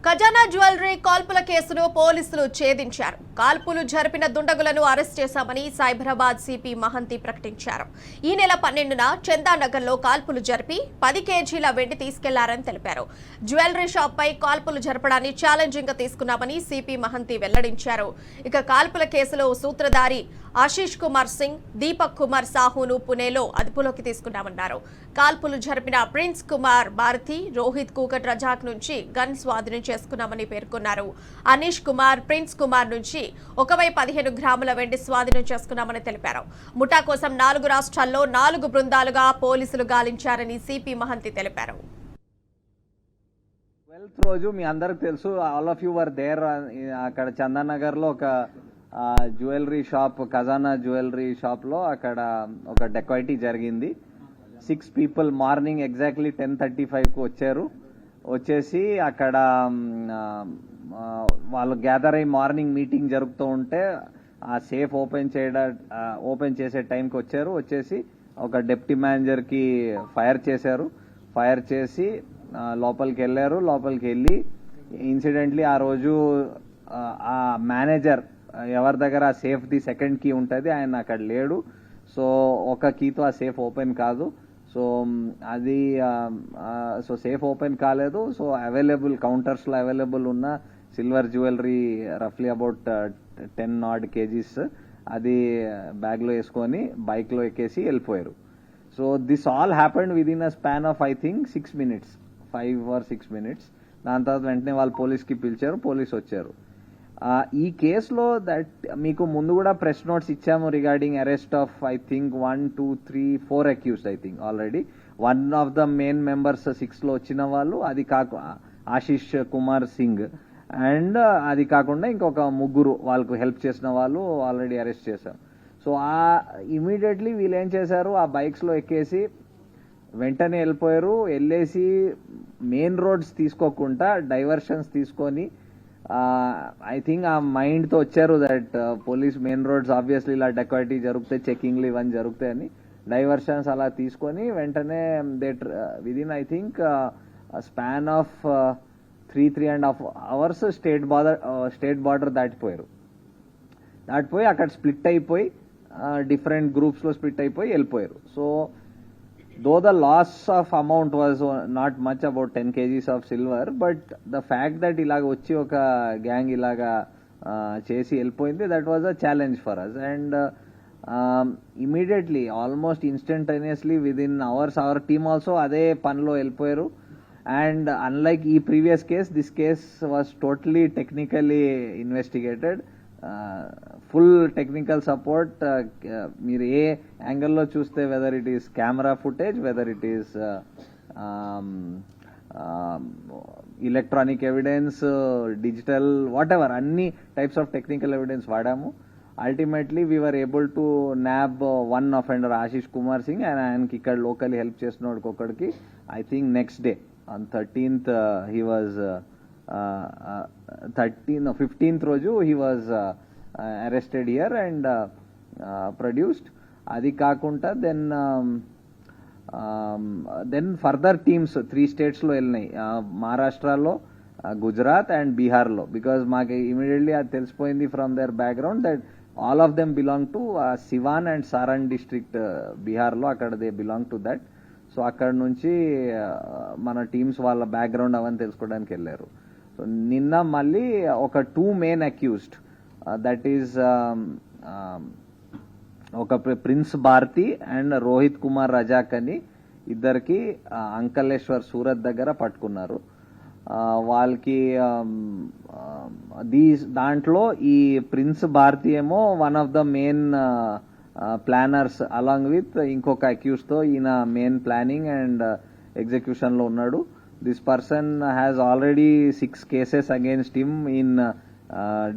ఖజానా జ్యువెలరీ కాల్పుల కేసును పోలీసులు ఛేదించారు. కాల్పులు జరిపిన దుండగులను అరెస్ట్ చేశామని సైబరాబాద్ సిపి మహంతి ప్రకటించారు. ఈ నెల 12న చందానగర్లో కాల్పులు జరిపి 10 కేజీల వెండి తీసుకెళ్లారని తెలిపారు. జ్యువెలరీ షాప్ పై కాల్పులు జరపడాన్ని ఛాలెంజింగ్ గా తీసుకున్నామని సిపి మహంతి వెల్లడించారు. ఇక కాల్పుల కేసులో సూత్రధారి ఆశీష్ కుమార్ సింగ్, దీపక్ కుమార్ సాహును పుణేలో అదుపులోకి తీసుకున్నామన్నారు. కాల్పులు జరిపిన ప్రిన్స్ కుమార్ భారతి, రోహిత్ కూకట్ రజాక్ నుంచి గన్ స్వాధీనం చేసుకున్నామని పేర్కొన్నారు. అనీష్ కుమార్, ప్రిన్స్ కుమార్ నుంచి 15 గ్రాముల వెండి స్వాధీనం చేసుకున్నామని తెలిపారు. ముఠా కోసం 4 రాష్ట్రాల్లో 4 బృందాలుగా పోలీసులు గాలించారని సిపి మహంతి తెలిపారు. 12th రోజు మీ అందరికి తెలుసు, all of you were there. అక్కడ చందానగర్ లో ఒక jewellery shop, Khazana jewellery shop లో అక్కడ ఒక డెకాయిటీ జరిగింది. 6 people మార్నింగ్ ఎగ్జాక్ట్లీ 10:35కు వచ్చేసి అక్కడ వాళ్ళు గ్యాదర్ అయ్యి మార్నింగ్ మీటింగ్ జరుగుతూ ఉంటే ఆ సేఫ్ ఓపెన్ చేసే టైంకి వచ్చేసి ఒక డిప్యూటీ మేనేజర్ కి ఫైర్ చేసి లోపలికి వెళ్ళి ఇన్సిడెంట్లీ ఆ రోజు ఆ మేనేజర్ ఎవరి దగ్గర ఆ సేఫ్ ది సెకండ్ కీ ఉంటుంది, ఆయన అక్కడ లేడు. సో ఒక కీతో ఆ సేఫ్ ఓపెన్ కాదు. సో అది సేఫ్ ఓపెన్ కాలేదు. సో కౌంటర్స్ లో అవైలబుల్ ఉన్న సిల్వర్ జ్యువెలరీ రఫ్లీ అబౌట్ 10 odd kgs అది బ్యాగ్ లో వేసుకొని బైక్ లో ఎక్కేసి వెళ్ళిపోయారు. So this all happened within a span of I think 6 minutes, 5 or 6 minutes. దాని తర్వాత వెంటనే వాళ్ళు పోలీస్కి పిలిచారు, పోలీస్ వచ్చారు. ఈ కేసులో దట్ మీకు ముందు కూడా ప్రెస్ నోట్స్ ఇచ్చాము regarding arrest of I think 1, 2, 3, 4 accused. I think already one of the main members 6 లో వచ్చిన వాళ్ళు, అది ఆశీష్ కుమార్ సింగ్, అండ్ అది కాకుండా ఇంకొక 3 వాళ్ళకు హెల్ప్ చేసిన వాళ్ళు ఆల్రెడీ అరెస్ట్ చేశారు. సో ఇమీడియట్లీ వీళ్ళు ఏం చేశారు, ఆ బైక్స్ లో ఎక్కేసి వెంటనే వెళ్ళేసి మెయిన్ రోడ్స్ తీసుకోకుండా డైవర్షన్స్ తీసుకొని ఐ థింక్ ఆ మైండ్ తో వచ్చారు that police main roads obviously ఇలా డెకాయిటీ జరుగుతాయి, చెకింగ్లు ఇవన్నీ జరుగుతాయని డైవర్షన్స్ అలా తీసుకొని వెంటనే within I think span of 3.5 hours state border దాటిపోయి అక్కడ స్ప్లిట్ అయిపోయి డిఫరెంట్ గ్రూప్స్ లో స్ప్లిట్ అయిపోయి వెళ్ళిపోయారు. So though the loss of amount was not much, about 10 kgs of silver, but the fact that ilaga vachi oka gang ilaga chesi helpoyindi, that was a challenge for us. And immediately, almost instantaneously, within hours, our team also ade panlo helpoyaru. And unlike ee previous case, this case was totally technically investigated. Full technical support మీరు ఏ యాంగిల్లో చూస్తే, whether it is camera footage, whether it is electronic evidence, digital, whatever, అన్ని types of technical evidence వాడాము. Ultimately we were able to nab one offender Ashish Kumar Singh, and ఆయనకి ఇక్కడ locally help చేసిన ఒకడికి I think next day on 13th he was 15th రోజు he was arrested here and produced. అది కాకుండా then further teams 3 states లో వెళ్ళినాయి, మహారాష్ట్రలో, గుజరాత్ అండ్ బీహార్లో. బికాజ్ మాకు ఇమీడియట్లీ అది తెలిసిపోయింది from their background that all of them belong to Siwan and Saran district బీహార్లో, అక్కడ they belong to that. So అక్కడ నుంచి మన టీమ్స్ వాళ్ళ బ్యాక్గ్రౌండ్ అవన్నీ తెలుసుకోవడానికి వెళ్ళారు. సో నిన్న మళ్ళీ ఒక 2 main అక్యూజ్డ్, దట్ ఈస్ ఒక ప్రిన్స్ భారతి అండ్ రోహిత్ కుమార్ రజాక్ అని ఇద్దరికి అంకలేశ్వర్ సూరత్ దగ్గర పట్టుకున్నారు. వాళ్ళకి దాంట్లో ఈ ప్రిన్స్ భారతి ఏమో one of the main planners along with ఇంకొక అక్యూజ్ తో ఈయన మెయిన్ ప్లానింగ్ అండ్ ఎగ్జిక్యూషన్ లో ఉన్నాడు. This person has already 6 cases against him in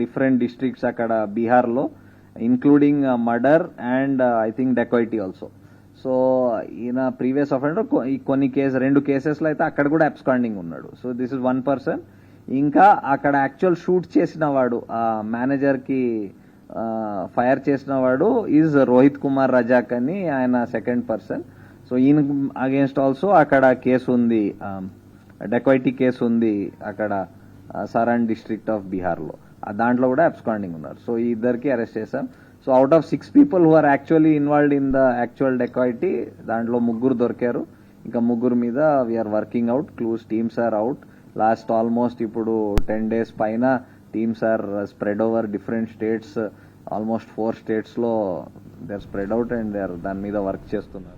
different districts akkada Bihar lo, including murder and I think dacoity also. So in a previous offender konni case 2 cases lo aithe akkada kuda absconding unnadu. So this is one person. Inka akkada actual shoot chesina vadu manager ki fire chesina vadu is Rohit Kumar Rajak ani, ayana second person. So in against also akkada case undi, dacoity case ఉంది అక్కడ Saran district of బీహార్లో. దాంట్లో కూడా absconding ఉన్నారు. So ఈ ఇద్దరికి arrest చేశాం. So out of 6 people who are actually involved in the actual dacoity, దాంట్లో 3 దొరికారు. ఇంకా 3 మీద we are working out. Clues teams are out. Last almost ఇప్పుడు 10 days పైన teams are spread over different states. Almost 4 states లో they are spread out and they are దాని మీద work చేస్తున్నారు.